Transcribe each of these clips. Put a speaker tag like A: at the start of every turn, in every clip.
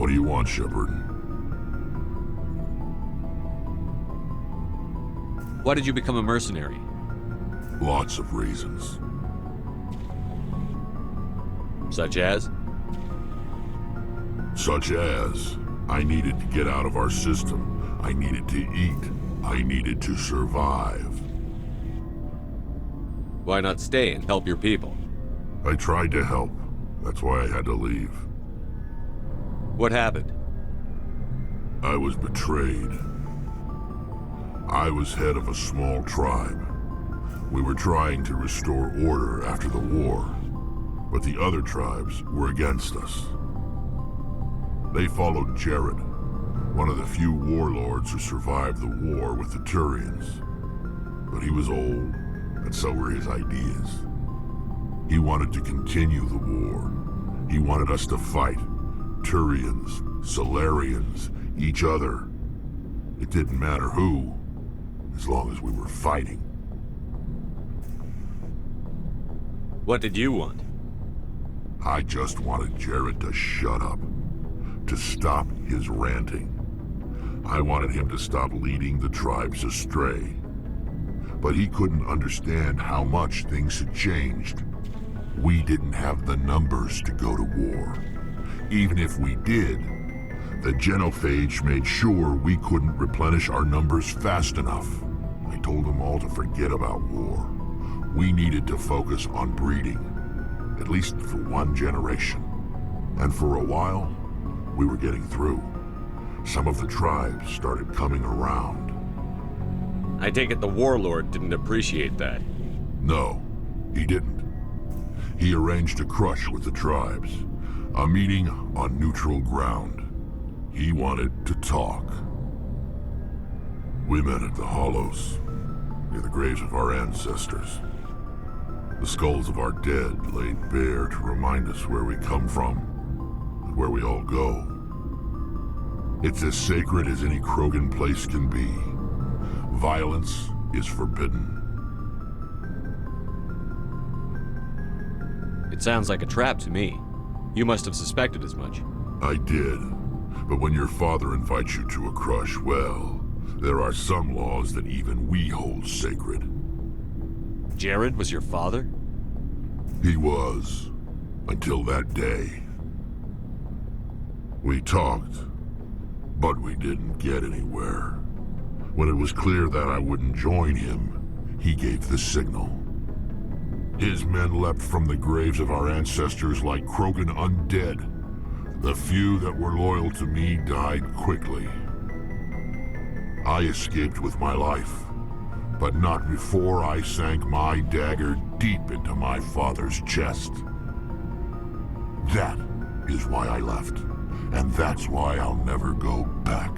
A: do you want, Shepard?
B: Why did you become a mercenary?
A: Lots of reasons.
B: Such as?
A: Such as, I needed to get out of our system. I needed to eat. I needed to survive.
B: Why not stay and help your people?
A: I tried to help. That's why I had to leave.
B: What happened?
A: I was betrayed. I was head of a small tribe. We were trying to restore order after the war, but the other tribes were against us. They followed Jared, one of the few warlords who survived the war with the Turians. But he was old, and so were his ideas. He wanted to continue the war. He wanted us to fight. Turians, Solarians, each other. It didn't matter who, as long as we were fighting.
B: What did you want?
A: I just wanted Jared to shut up, to stop his ranting. I wanted him to stop leading the tribes astray. But he couldn't understand how much things had changed. We didn't have the numbers to go to war. Even if we did, the genophage made sure we couldn't replenish our numbers fast enough. I told them all to forget about war. We needed to focus on breeding, at least for one generation. And for a while, we were getting through. Some of the tribes started coming around.
B: I take it the warlord didn't appreciate that.
A: No, he didn't. He arranged a crush with the tribes, a meeting on neutral ground. He wanted to talk. We met at the Hollows, near the graves of our ancestors. The skulls of our dead laid bare to remind us where we come from and where we all go. It's as sacred as any Krogan place can be. Violence is forbidden.
B: It sounds like a trap to me. You must have suspected as much.
A: I did. But when your father invites you to a crush, well, there are some laws that even we hold sacred.
B: Jared was your father?
A: He was, until that day. We talked, but we didn't get anywhere. When it was clear that I wouldn't join him, he gave the signal. His men leapt from the graves of our ancestors like Krogan undead. The few that were loyal to me died quickly. I escaped with my life, but not before I sank my dagger deep into my father's chest. That is why I left, and that's why I'll never go back.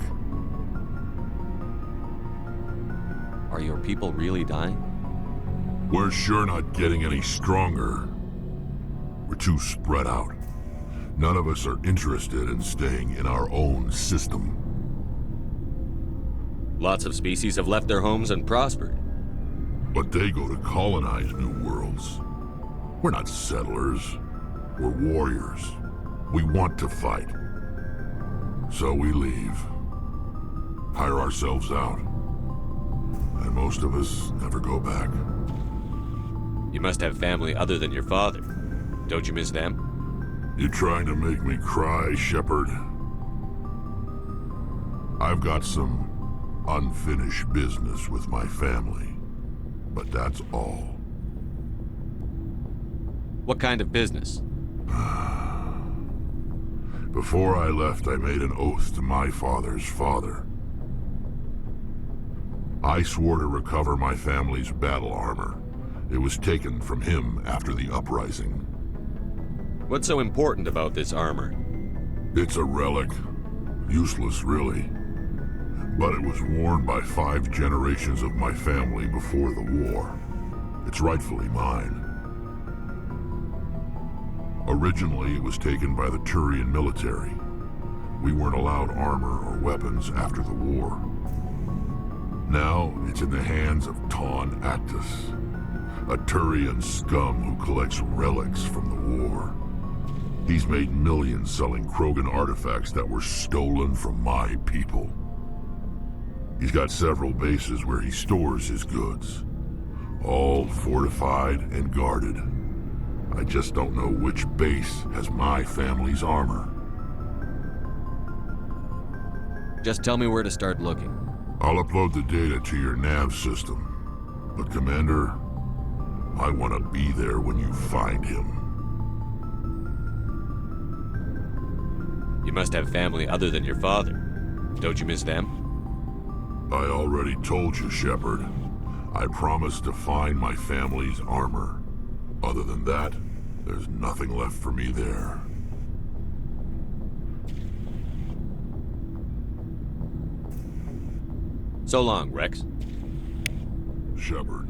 B: Are your people really dying?
A: We're sure not getting any stronger. We're too spread out. None of us are interested in staying in our own system.
B: Lots of species have left their homes and prospered.
A: But they go to colonize new worlds. We're not settlers. We're warriors. We want to fight. So we leave. Hire ourselves out. And most of us never go back.
B: You must have family other than your father. Don't you miss them?
A: You trying to make me cry, Shepard? I've got some unfinished business with my family, but that's all.
B: What kind of business?
A: Before I left, I made an oath to my father's father. I swore to recover my family's battle armor. It was taken from him after the uprising.
B: What's so important about this armor?
A: It's a relic. Useless, really. But it was worn by 5 generations of my family before the war. It's rightfully mine. Originally, it was taken by the Turian military. We weren't allowed armor or weapons after the war. Now, it's in the hands of Ton Actus, a Turian scum who collects relics from the war. He's made millions selling Krogan artifacts that were stolen from my people. He's got several bases where he stores his goods, all fortified and guarded. I just don't know which base has my family's armor.
B: Just tell me where to start looking.
A: I'll upload the data to your nav system. But Commander, I want to be there when you find him.
B: You must have family other than your father. Don't you miss them?
A: I already told you, Shepard. I promised to find my family's armor. Other than that, there's nothing left for me there.
B: So long, Rex.
A: Shepard.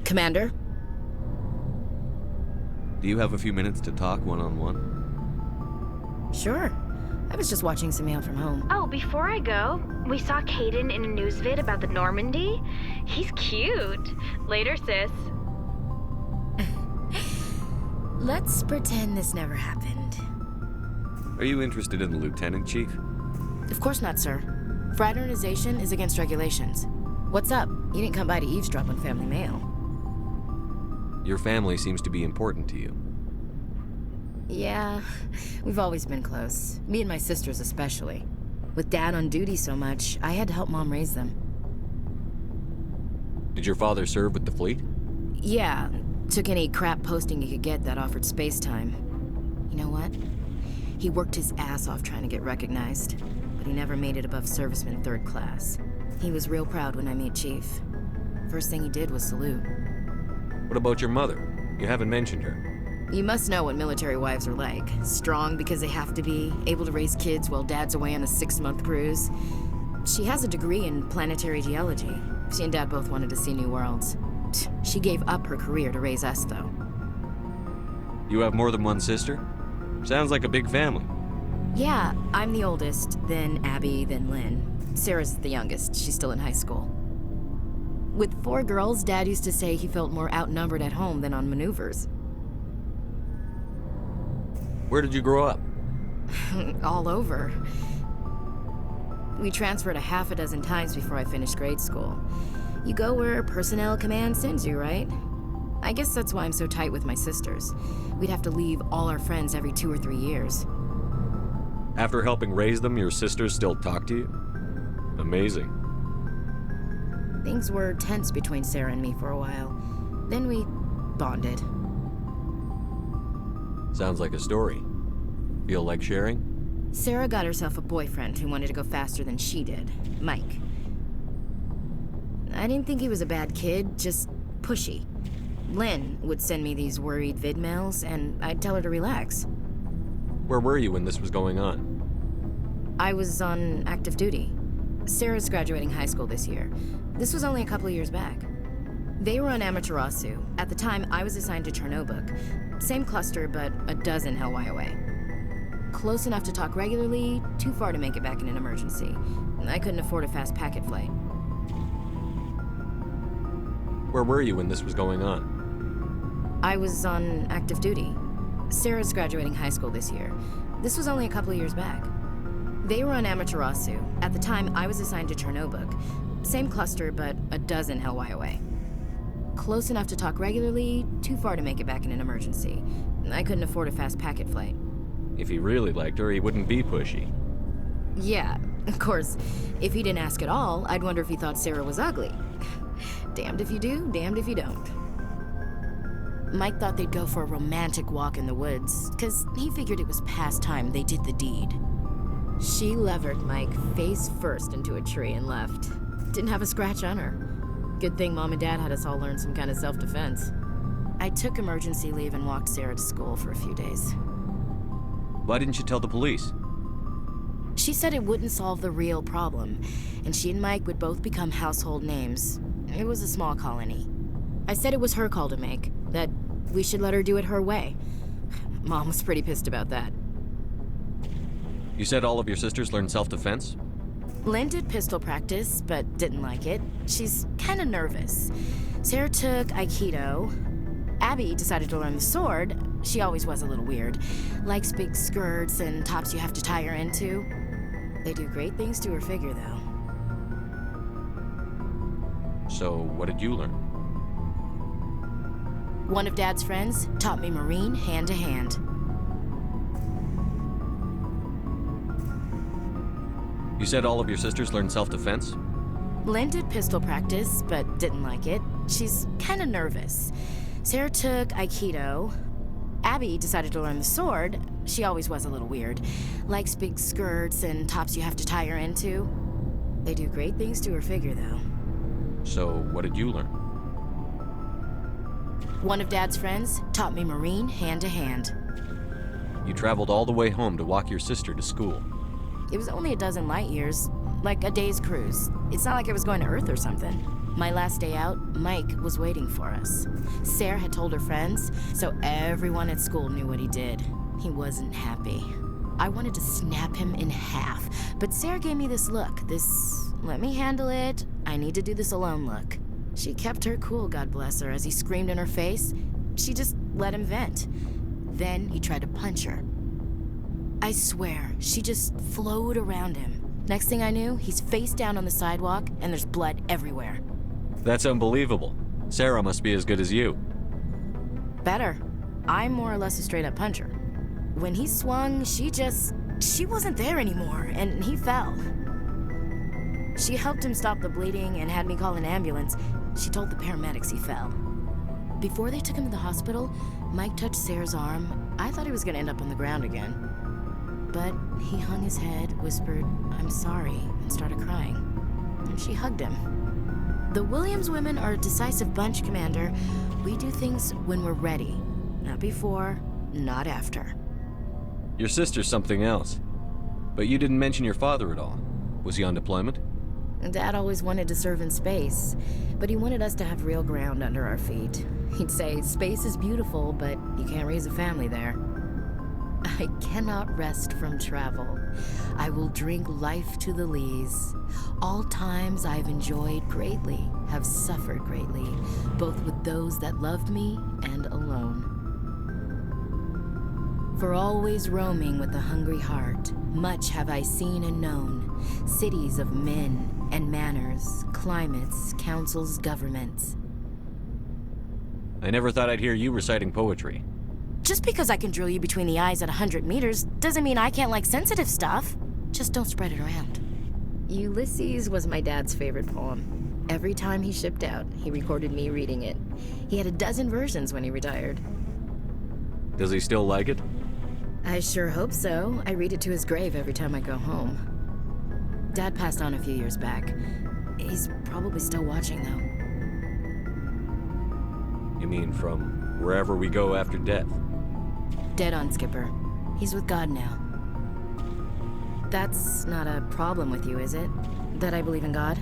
C: Commander?
B: Do you have a few minutes to talk one-on-one?
C: Sure. I was just watching some mail from home.
D: Oh, before I go, we saw Caden in a news vid about the Normandy. He's cute. Later, sis.
C: Let's pretend this never happened.
B: Are you interested in the Lieutenant, Chief?
C: Of course not, sir. Fraternization is against regulations. What's up? You didn't come by to eavesdrop on family mail.
B: Your family seems to be important to you.
C: Yeah, we've always been close. Me and my sisters especially. With Dad on duty so much, I had to help Mom raise them.
B: Did your father serve with the fleet?
C: Yeah, took any crap posting he could get that offered space time. You know what? He worked his ass off trying to get recognized, but he never made it above serviceman 3rd class. He was real proud when I made Chief. First thing he did was salute.
B: What about your mother? You haven't mentioned her.
C: You must know what military wives are like. Strong because they have to be, able to raise kids while Dad's away on a 6-month cruise. She has a degree in planetary geology. She and Dad both wanted to see new worlds. She gave up her career to raise us, though.
B: You have more than one sister? Sounds like a big family.
C: Yeah, I'm the oldest, then Abby, then Lynn. Sarah's the youngest. She's still in high school. With 4 girls, Dad used to say he felt more outnumbered at home than on maneuvers.
B: Where did you grow up?
C: All over. We transferred a half a dozen times before I finished grade school. You go where personnel command sends you, right? I guess that's why I'm so tight with my sisters. We'd have to leave all our friends every 2 or 3 years.
B: After helping raise them, your sisters still talk to you? Amazing.
C: Things were tense between Sarah and me for a while. Then we bonded.
B: Sounds like a story. Feel like sharing?
C: Sarah got herself a boyfriend who wanted to go faster than she did, Mike. I didn't think he was a bad kid, just pushy. Lynn would send me these worried vid mails, and I'd tell her to relax.
B: Where were you when this was going on?
C: I was on active duty. Sarah's graduating high school this year. This was only a couple of years back. They were on Amaterasu. At the time, I was assigned to Chernobog. Same cluster, but a dozen Hellwire away. Close enough to talk regularly, too far to make it back in an emergency. I couldn't afford a fast packet flight.
B: Where were you when this was going on?
C: I was on active duty. Sarah's graduating high school this year. This was only a couple of years back. They were on Amaterasu. At the time, I was assigned to Chernobog. Same cluster, but a dozen Hellwire away. Close enough to talk regularly, too far to make it back in an emergency. I couldn't afford a fast packet flight.
B: If he really liked her, he wouldn't be pushy.
C: Yeah, of course. If he didn't ask at all, I'd wonder if he thought Sarah was ugly. Damned if you do, damned if you don't. Mike thought they'd go for a romantic walk in the woods, because he figured it was past time they did the deed. She levered Mike face first into a tree and left. Didn't have a scratch on her. Good thing Mom and Dad had us all learn some kind of self-defense. I took emergency leave and walked Sarah to school for a few days.
B: Why didn't you tell the police?
C: She said it wouldn't solve the real problem, and she and Mike would both become household names. It was a small colony. I said it was her call to make, that we should let her do it her way. Mom was pretty pissed about that.
B: You said all of your sisters learned self-defense?
C: Lynn did pistol practice, but didn't like it. She's kind of nervous. Sarah took Aikido. Abby decided to learn the sword. She always was a little weird. Likes big skirts and tops you have to tie her into. They do great things to her figure, though.
B: So, what did you learn?
C: One of Dad's friends taught me Marine hand to hand.
B: You said all of your sisters learned self-defense?
C: Lynn did pistol practice, but didn't like it. She's kind of nervous. Sarah took Aikido. Abby decided to learn the sword. She always was a little weird. Likes big skirts and tops you have to tie her into. They do great things to her figure, though.
B: So, what did you learn?
C: One of Dad's friends taught me Marine hand to hand.
B: You traveled all the way home to walk your sister to school.
C: It was only a dozen light years, like a day's cruise. It's not like I was going to Earth or something. My last day out, Mike was waiting for us. Sarah had told her friends, so everyone at school knew what he did. He wasn't happy. I wanted to snap him in half, but Sarah gave me this look, this let me handle it, I need to do this alone look. She kept her cool, God bless her, as he screamed in her face. She just let him vent. Then he tried to punch her. I swear, she just flowed around him. Next thing I knew, he's face down on the sidewalk, and there's blood everywhere.
B: That's unbelievable. Sarah must be as good as you.
C: Better. I'm more or less a straight-up puncher. When he swung, she wasn't there anymore, and he fell. She helped him stop the bleeding and had me call an ambulance. She told the paramedics he fell. Before they took him to the hospital, Mike touched Sarah's arm. I thought he was gonna end up on the ground again. But he hung his head, whispered, "I'm sorry," and started crying. And she hugged him. The Williams women are a decisive bunch, Commander. We do things when we're ready. Not before, not after.
B: Your sister's something else. But you didn't mention your father at all. Was he on deployment?
C: Dad always wanted to serve in space, but he wanted us to have real ground under our feet. He'd say, space is beautiful, but you can't raise a family there. I cannot rest from travel. I will drink life to the lees. All times I've enjoyed greatly, have suffered greatly, both with those that loved me and alone. For always roaming with a hungry heart, much have I seen and known, cities of men and manners, climates, councils, governments.
B: I never thought I'd hear you reciting poetry.
C: Just because I can drill you between the eyes at 100 meters doesn't mean I can't like sensitive stuff. Just don't spread it around. Ulysses was my dad's favorite poem. Every time he shipped out, he recorded me reading it. He had a dozen versions when he retired.
B: Does he still like it?
C: I sure hope so. I read it to his grave every time I go home. Dad passed on a few years back. He's probably still watching, though.
B: You mean from wherever we go after death?
C: Dead on, Skipper. He's with God now. That's not a problem with you, is it? That I believe in God?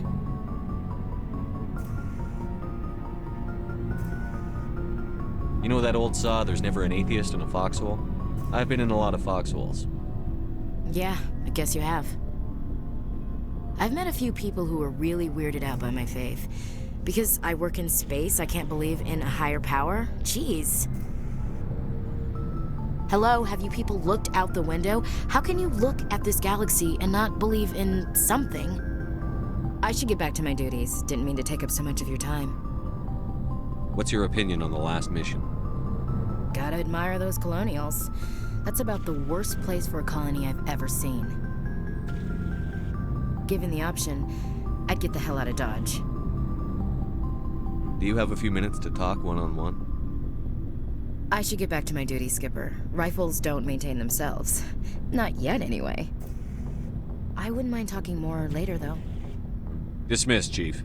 B: You know that old saw, there's never an atheist in a foxhole? I've been in a lot of foxholes.
C: Yeah, I guess you have. I've met a few people who were really weirded out by my faith. Because I work in space, I can't believe in a higher power? Jeez. Hello, have you people looked out the window? How can you look at this galaxy and not believe in something? I should get back to my duties. Didn't mean to take up so much of your time.
B: What's your opinion on the last mission?
C: Gotta admire those colonials. That's about the worst place for a colony I've ever seen. Given the option, I'd get the hell out of Dodge.
B: Do you have a few minutes to talk one-on-one?
C: I should get back to my duty, Skipper. Rifles don't maintain themselves. Not yet, anyway. I wouldn't mind talking more later, though.
B: Dismissed, Chief.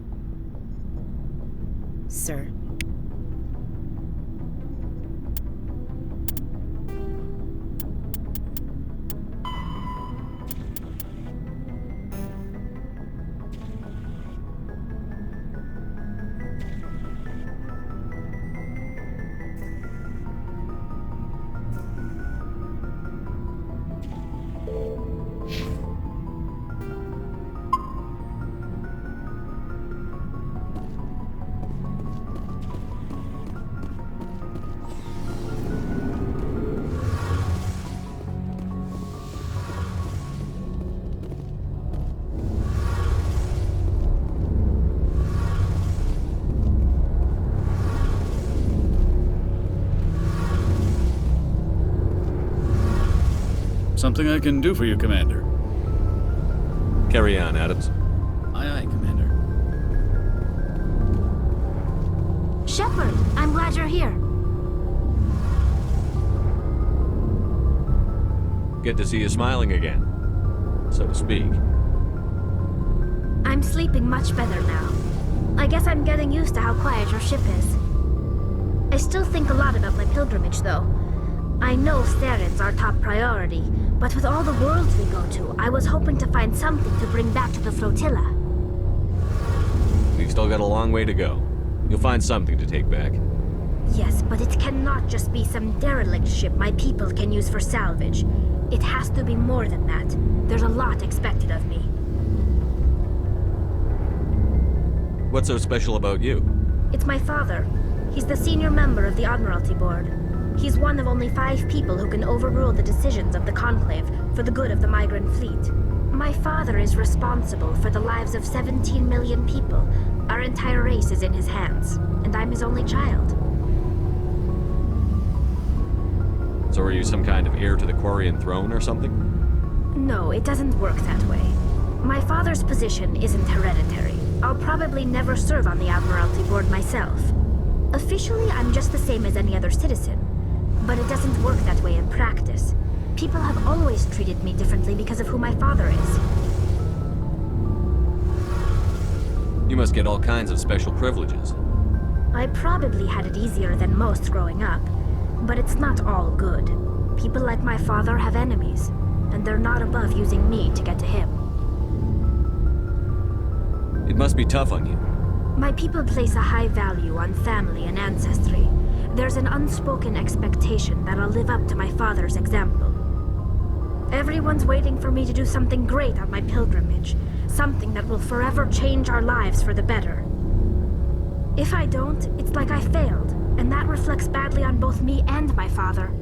C: Sir.
E: Something I can do for you, Commander.
B: Carry on, Adams.
E: Aye, aye, Commander.
F: Shepard, I'm glad you're here.
B: Good to see you smiling again, so to speak.
F: I'm sleeping much better now. I guess I'm getting used to how quiet your ship is. I still think a lot about my pilgrimage, though. I know Saren's our top priority, but with all the worlds we go to, I was hoping to find something to bring back to the flotilla.
B: We've still got a long way to go. You'll find something to take back.
F: Yes, but it cannot just be some derelict ship my people can use for salvage. It has to be more than that. There's a lot expected of me.
B: What's so special about you?
F: It's my father. He's the senior member of the Admiralty Board. He's one of only 5 people who can overrule the decisions of the Conclave for the good of the migrant fleet. My father is responsible for the lives of 17 million people. Our entire race is in his hands, and I'm his only child.
B: So are you some kind of heir to the Quarian throne or something?
F: No, it doesn't work that way. My father's position isn't hereditary. I'll probably never serve on the Admiralty Board myself. Officially, I'm just the same as any other citizen. But it doesn't work that way in practice. People have always treated me differently because of who my father is.
B: You must get all kinds of special privileges.
F: I probably had it easier than most growing up, but it's not all good. People like my father have enemies, and they're not above using me to get to him.
B: It must be tough on you.
F: My people place a high value on family and ancestry. There's an unspoken expectation that I'll live up to my father's example. Everyone's waiting for me to do something great on my pilgrimage, something that will forever change our lives for the better. If I don't, it's like I failed, and that reflects badly on both me and my father.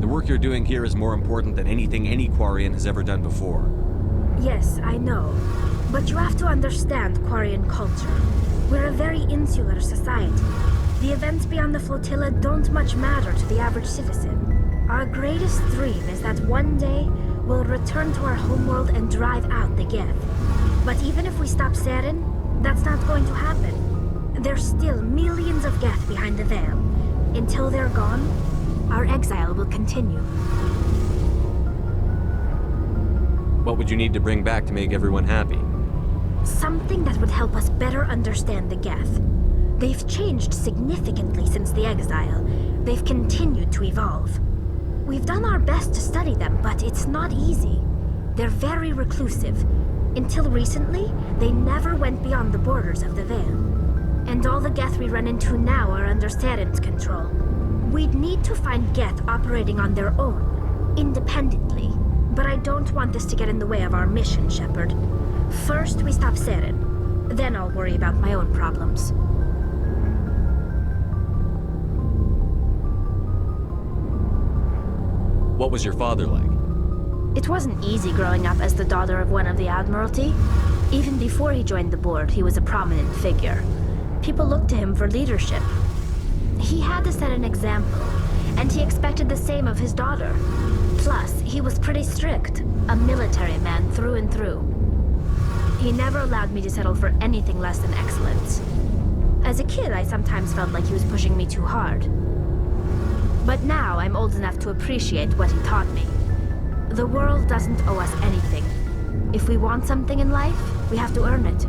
B: The work you're doing here is more important than anything any Quarian has ever done before.
F: Yes, I know. But you have to understand Quarian culture. We're a very insular society. The events beyond the flotilla don't much matter to the average citizen. Our greatest dream is that one day we'll return to our homeworld and drive out the Geth. But even if we stop Saren, that's not going to happen. There's still millions of Geth behind the veil. Until they're gone, our exile will continue.
B: What would you need to bring back to make everyone happy?
F: Something that would help us better understand the Geth. They've changed significantly since the exile. They've continued to evolve. We've done our best to study them, but it's not easy. They're very reclusive. Until recently, they never went beyond the borders of the Veil. And all the Geth we run into now are under Saren's control. We'd need to find Geth operating on their own, independently. But I don't want this to get in the way of our mission, Shepard. First, we stop Saren. Then I'll worry about my own problems.
B: What was your father like?
F: It wasn't easy growing up as the daughter of one of the Admiralty. Even before he joined the board, he was a prominent figure. People looked to him for leadership. He had to set an example, and he expected the same of his daughter. Plus, he was pretty strict, a military man through and through. He never allowed me to settle for anything less than excellence. As a kid, I sometimes felt like he was pushing me too hard. But now I'm old enough to appreciate what he taught me. The world doesn't owe us anything. If we want something in life, we have to earn it.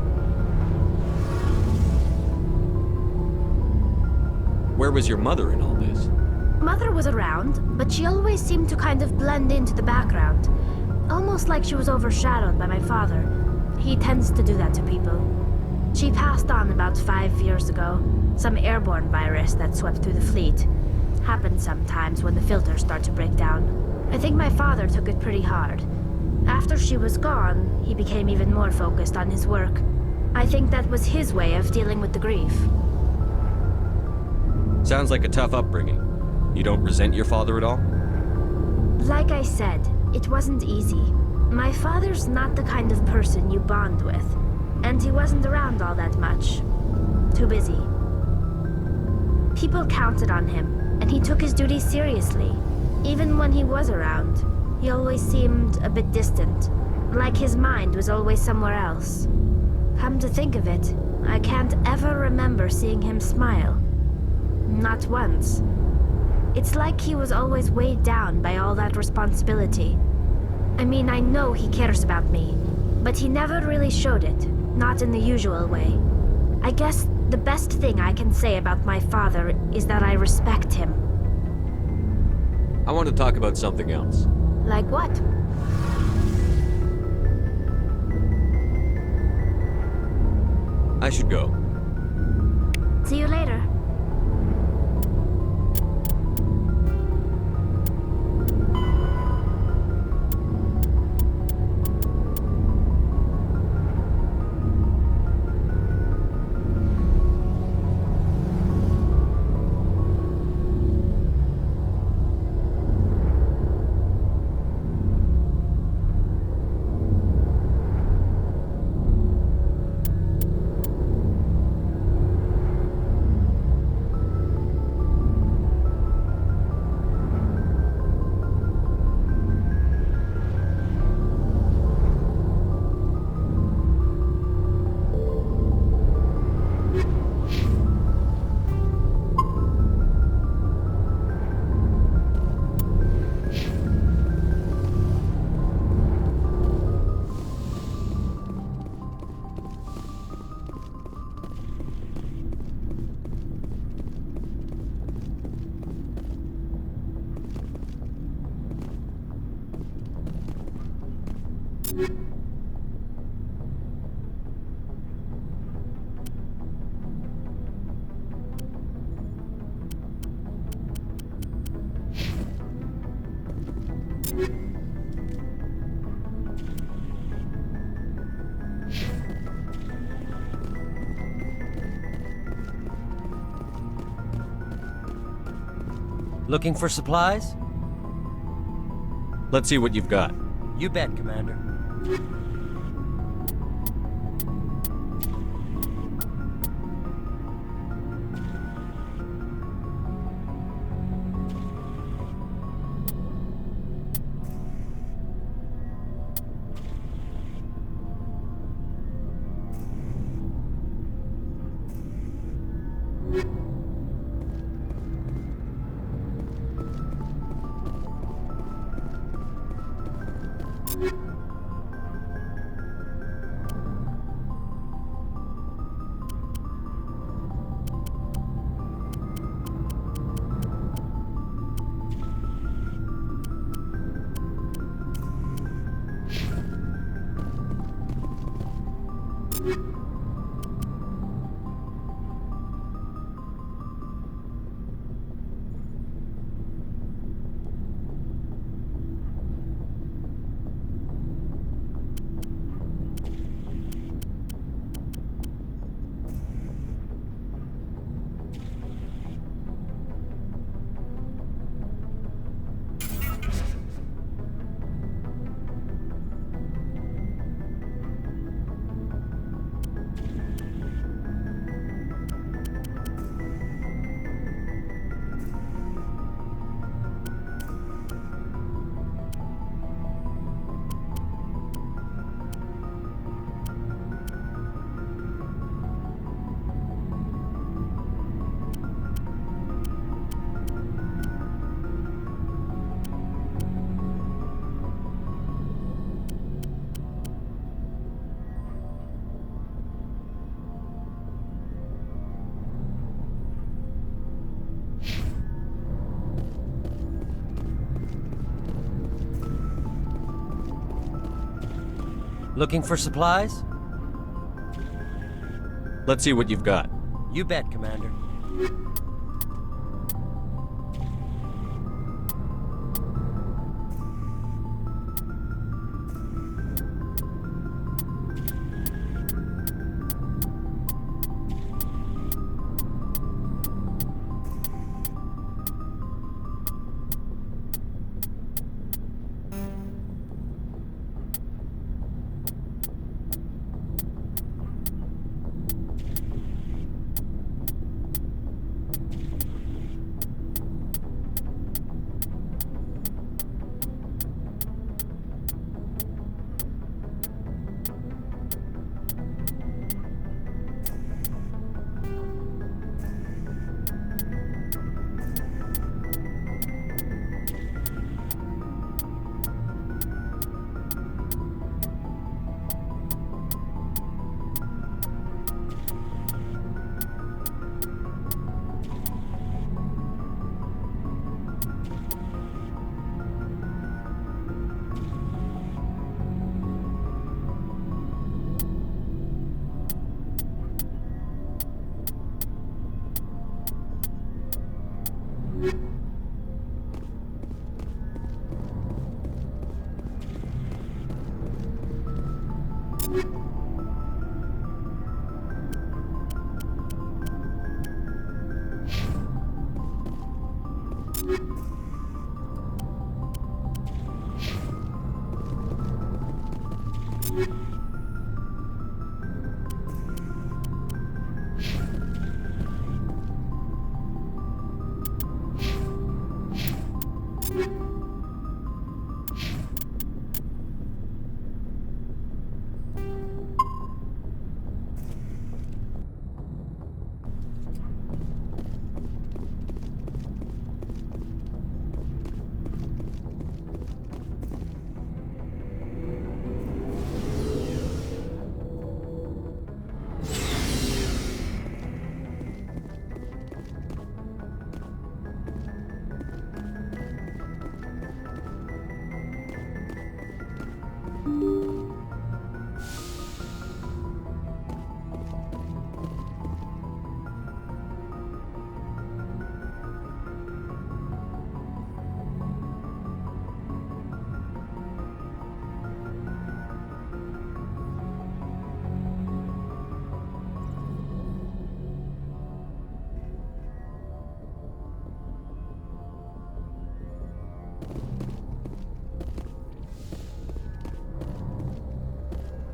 B: Where was your mother in all this?
F: Mother was around, but she always seemed to kind of blend into the background. Almost like she was overshadowed by my father. He tends to do that to people. She passed on about 5 years ago. Some airborne virus that swept through the fleet. Happens sometimes when the filters start to break down. I think my father took it pretty hard. After she was gone, he became even more focused on his work. I think that was his way of dealing with the grief.
B: Sounds like a tough upbringing. You don't resent your father at all?
F: Like I said, it wasn't easy. My father's not the kind of person you bond with, and he wasn't around all that much. Too busy. People counted on him, and he took his duties seriously. Even when he was around, he always seemed a bit distant, like his mind was always somewhere else. Come to think of it, I can't ever remember seeing him smile. Not once. It's like he was always weighed down by all that responsibility. I mean, I know he cares about me, but he never really showed it, not in the usual way. I guess the best thing I can say about my father is that I respect him.
B: I want to talk about something else.
F: Like what?
B: I should go.
F: See you later.
G: Looking for supplies?
B: Let's see what you've got.
G: You bet, Commander. Looking for supplies?
B: Let's see what you've got.
G: You bet, Commander.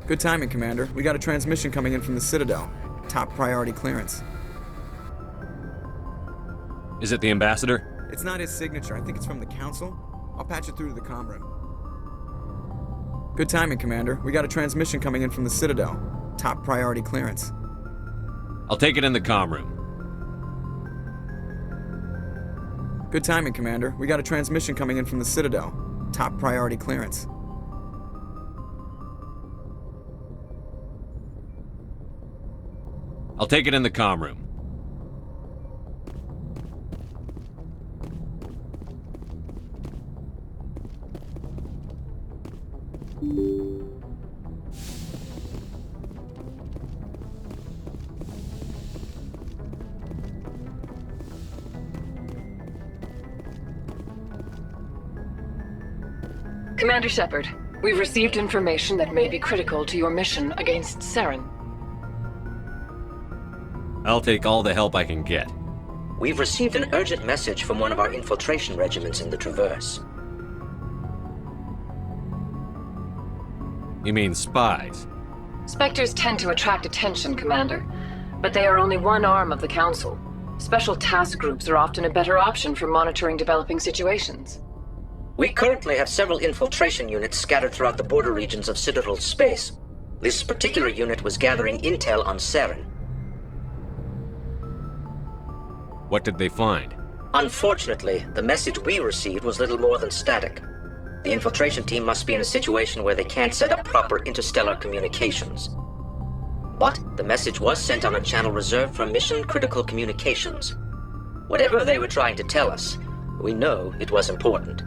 H: Good timing, Commander. We got a transmission coming in from the Citadel. Top priority clearance.
B: Is it the Ambassador?
H: It's not his signature. I think it's from the Council. I'll patch it through to the comm room. Good timing, Commander. We got a transmission coming in from the Citadel. Top priority clearance.
B: I'll take it in the comm room.
H: Good timing, Commander. We got a transmission coming in from the Citadel. Top priority clearance.
B: I'll take it in the comm room.
I: Commander Shepard, we've received information that may be critical to your mission against Saren.
B: I'll take all the help I can get.
J: We've received an urgent message from one of our infiltration regiments in the Traverse.
B: You mean spies?
I: Spectres tend to attract attention, Commander, but they are only one arm of the Council. Special task groups are often a better option for monitoring developing situations.
J: We currently have several infiltration units scattered throughout the border regions of Citadel space. This particular unit was gathering intel on Saren.
B: What did they find?
J: Unfortunately, the message we received was little more than static. The infiltration team must be in a situation where they can't set up proper interstellar communications. But the message was sent on a channel reserved for mission-critical communications. Whatever they were trying to tell us, we know it was important.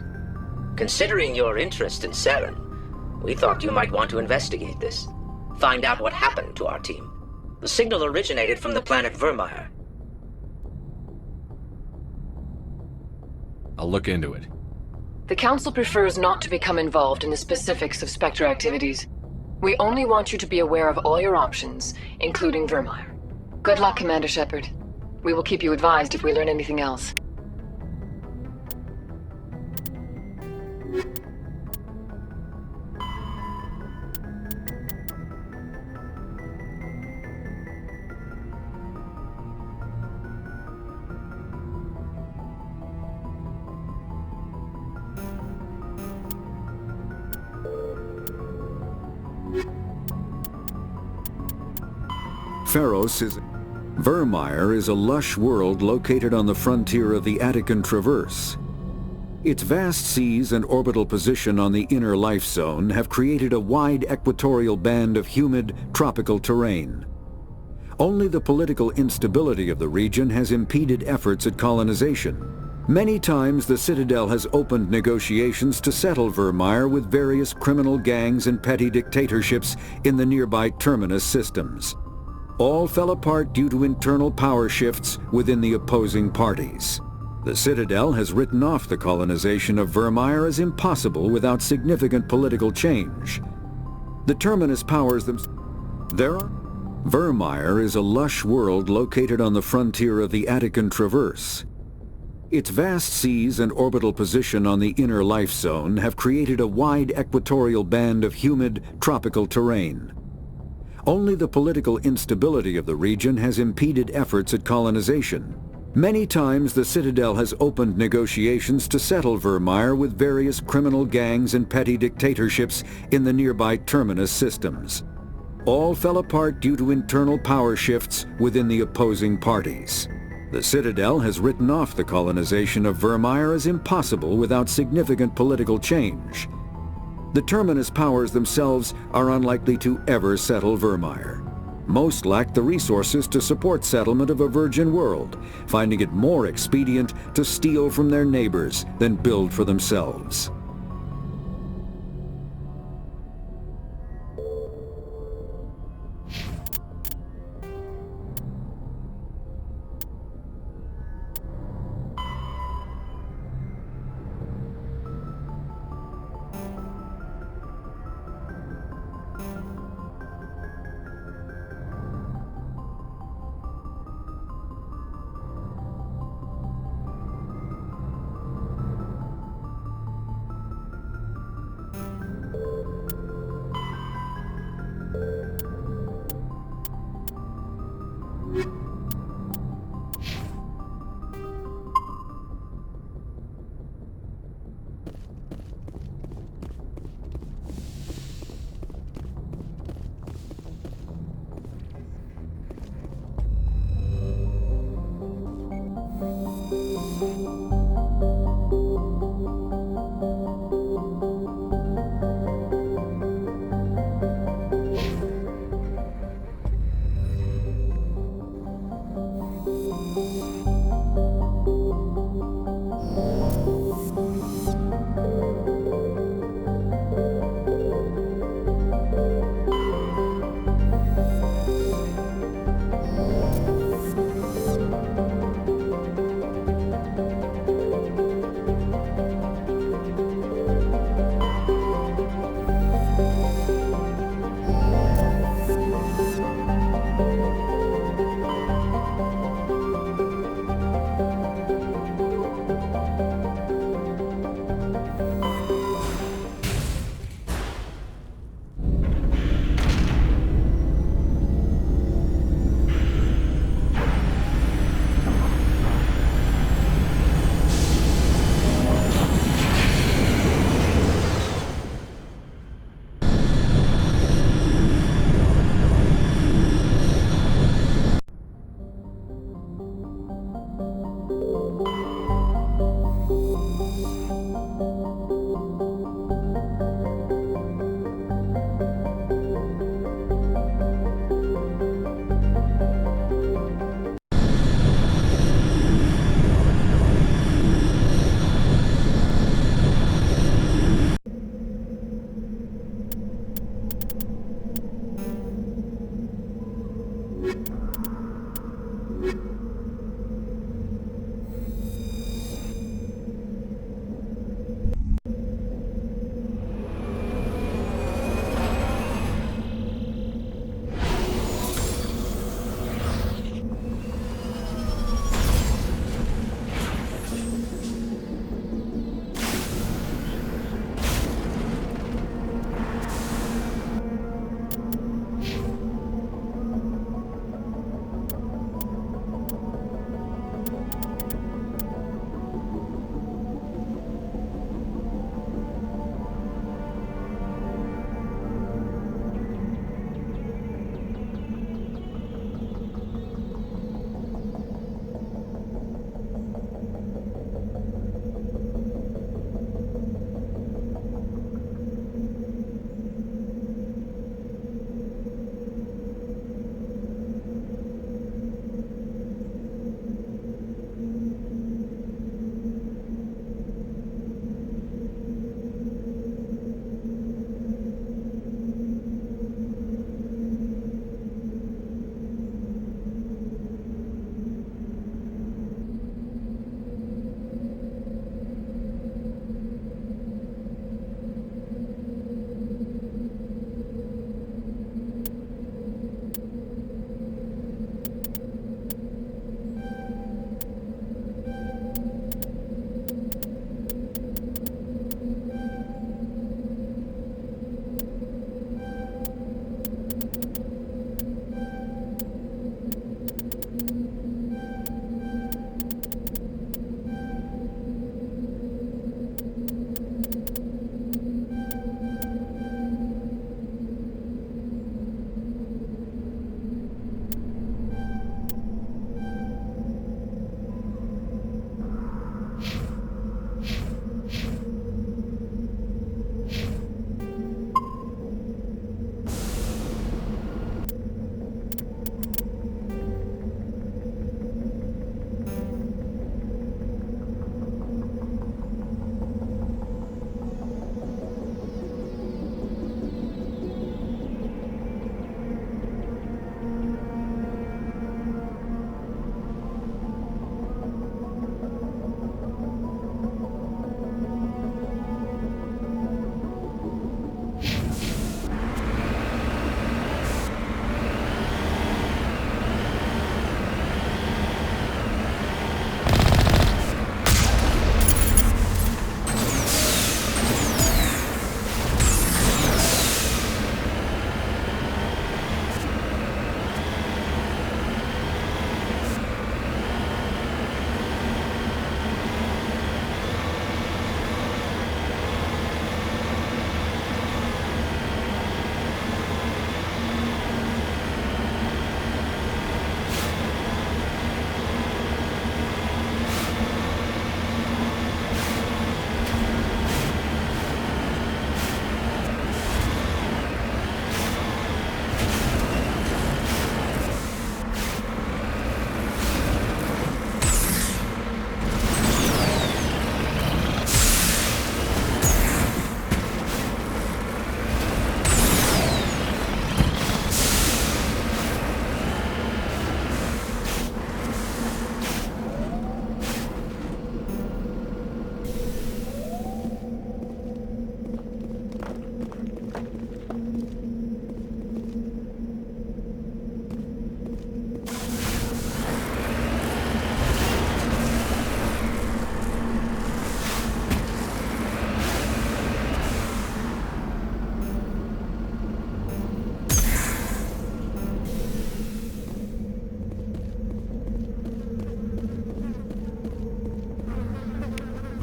J: Considering your interest in Saren, We thought you might want to investigate this. Find out what happened to our team. The signal originated from the planet Vermeer.
B: I'll look into it.
I: The Council prefers not to become involved in the specifics of Spectre activities. We only want you to be aware of all your options, including Vermeer. Good luck, Commander Shepard. We will keep you advised if we learn anything else.
K: Pharos is... Vermeer is a lush world located on the frontier of the Attican Traverse. Its vast seas and orbital position on the inner life zone have created a wide equatorial band of humid, tropical terrain. Only the political instability of the region has impeded efforts at colonization. Many times the Citadel has opened negotiations to settle Vermeer with various criminal gangs and petty dictatorships in the nearby Terminus systems. All fell apart due to internal power shifts within the opposing parties. The Citadel has written off the colonization of Vermeer as impossible without significant political change. The Terminus powers Vermeer is a lush world located on the frontier of the Attican Traverse. Its vast seas and orbital position on the inner life zone have created a wide equatorial band of humid, tropical terrain. Only the political instability of the region has impeded efforts at colonization. Many times the Citadel has opened negotiations to settle Vermeer with various criminal gangs and petty dictatorships in the nearby Terminus systems. All fell apart due to internal power shifts within the opposing parties. The Citadel has written off the colonization of Vermeer as impossible without significant political change. The Terminus powers themselves are unlikely to ever settle Vermeer. Most lack the resources to support settlement of a virgin world, finding it more expedient to steal from their neighbors than build for themselves.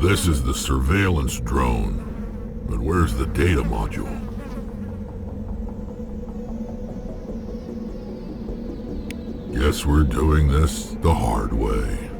A: This is the surveillance drone. But where's the data module? Guess we're doing this the hard way.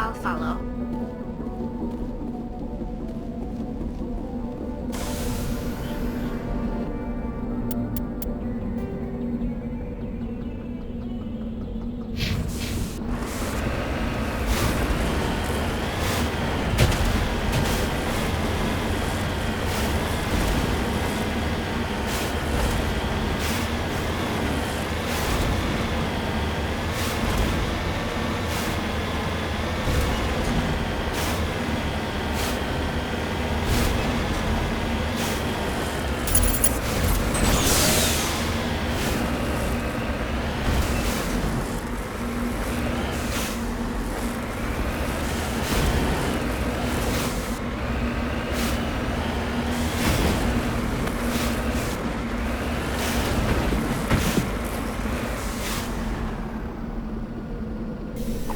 F: I'll follow.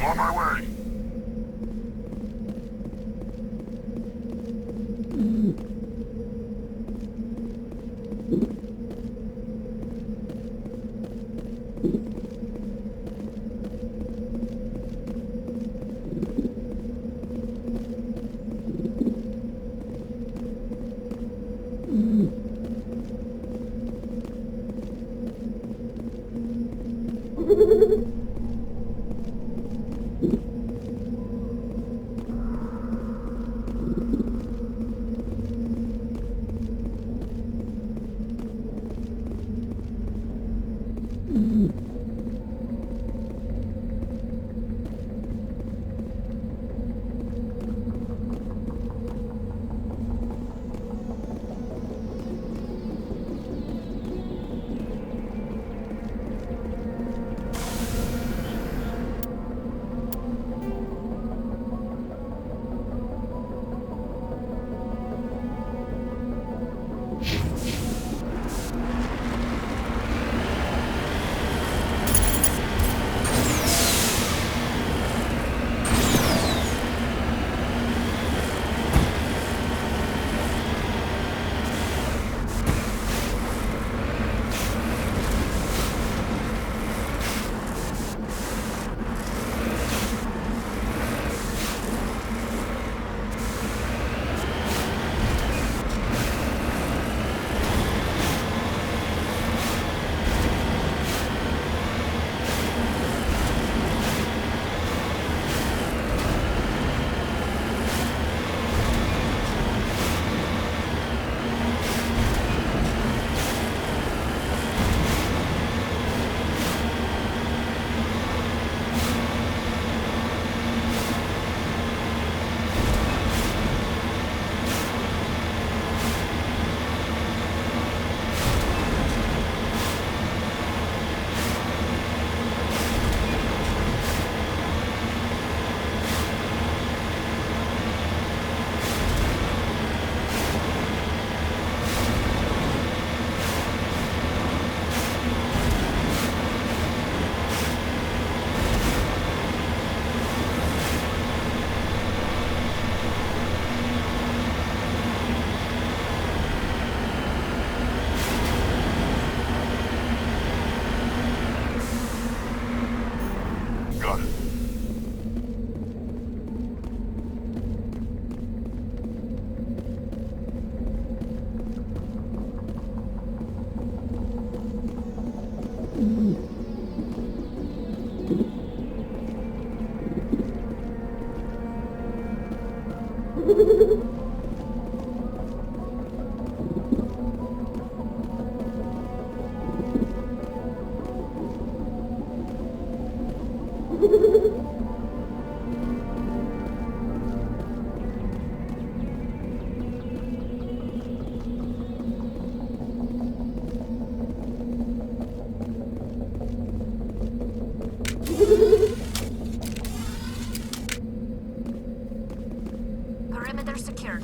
A: On my way.
F: Perimeter secured.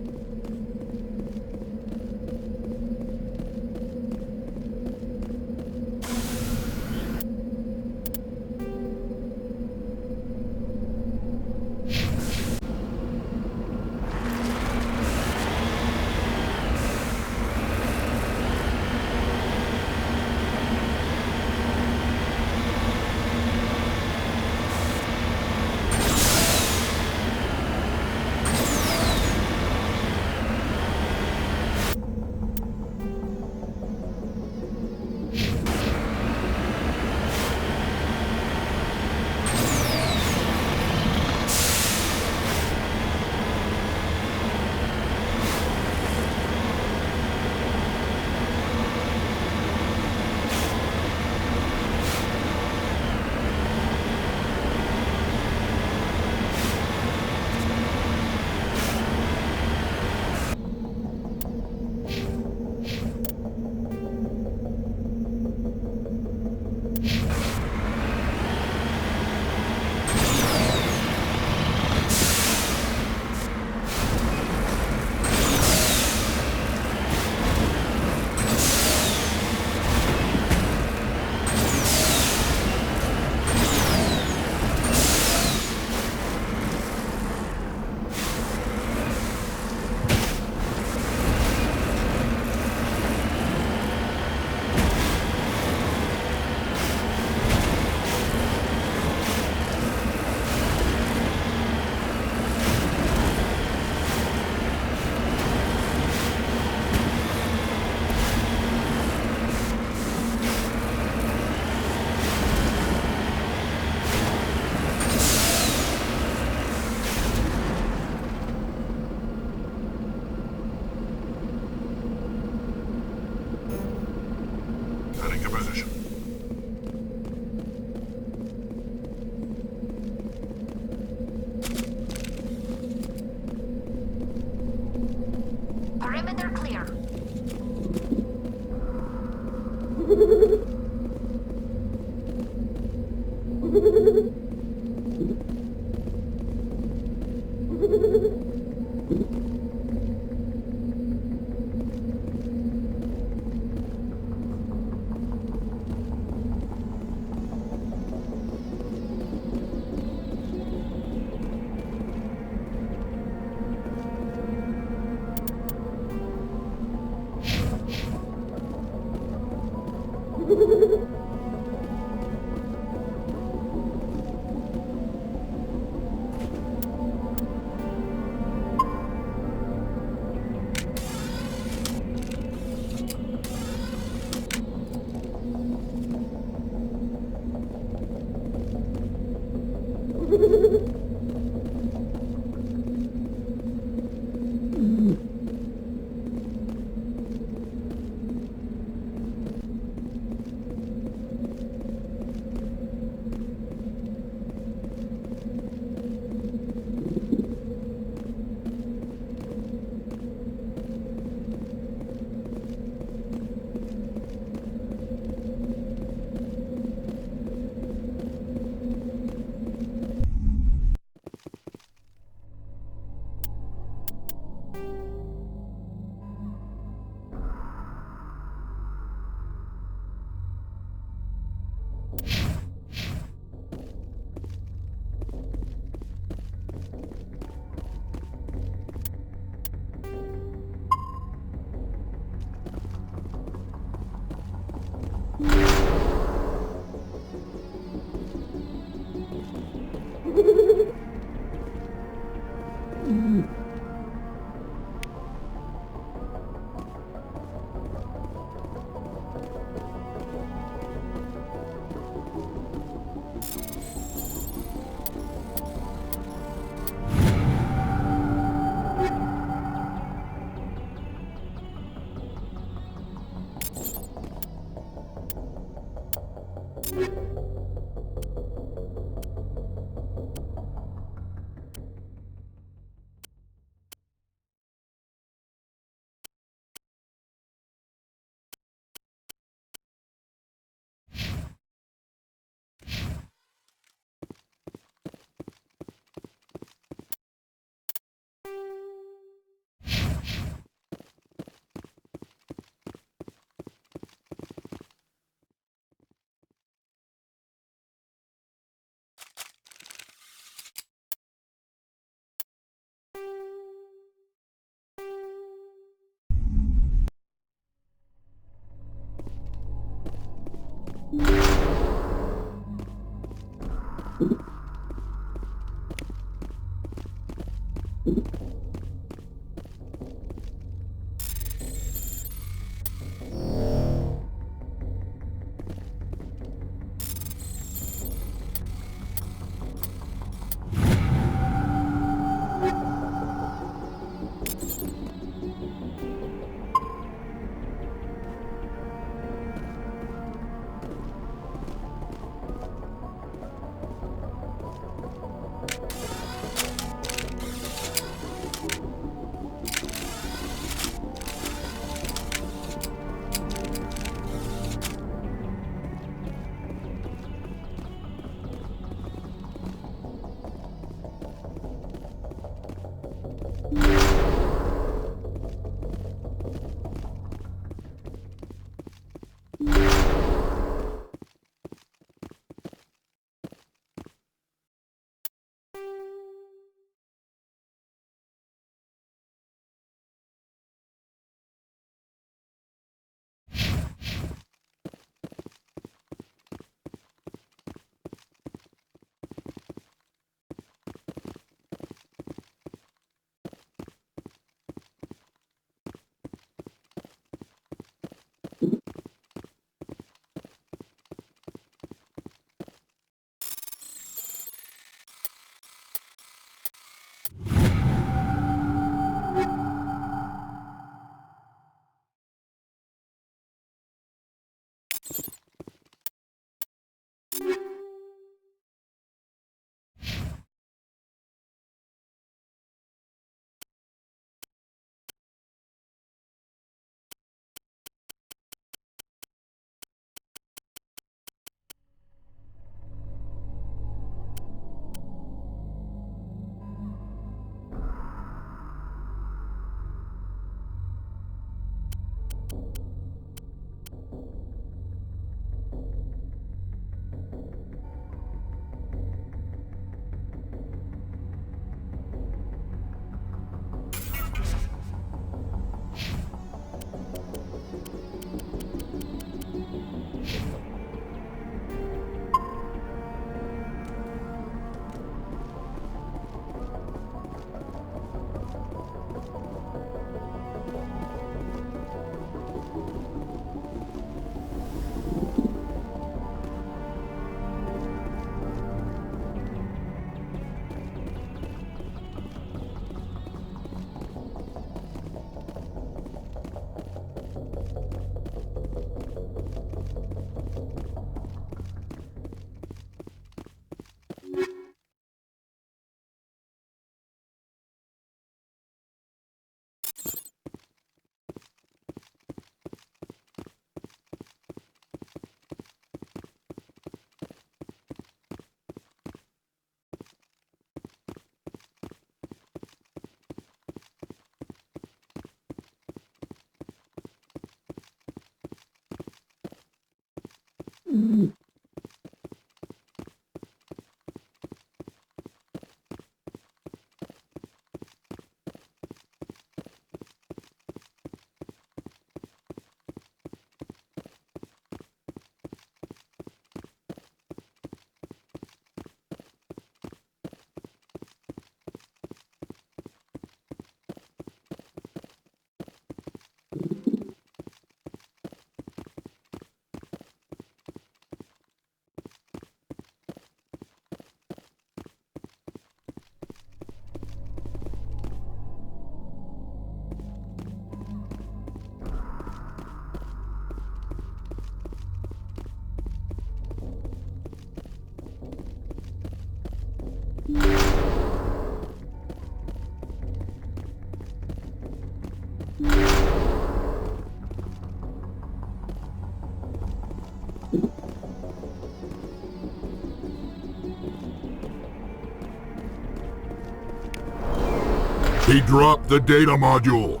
A: He dropped the data module.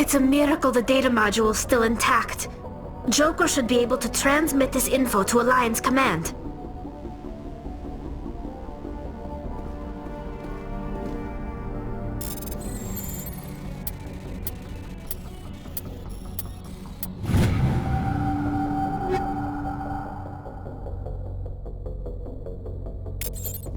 F: It's a miracle the data module is still intact. Joker should be able to transmit this info to Alliance Command.
A: You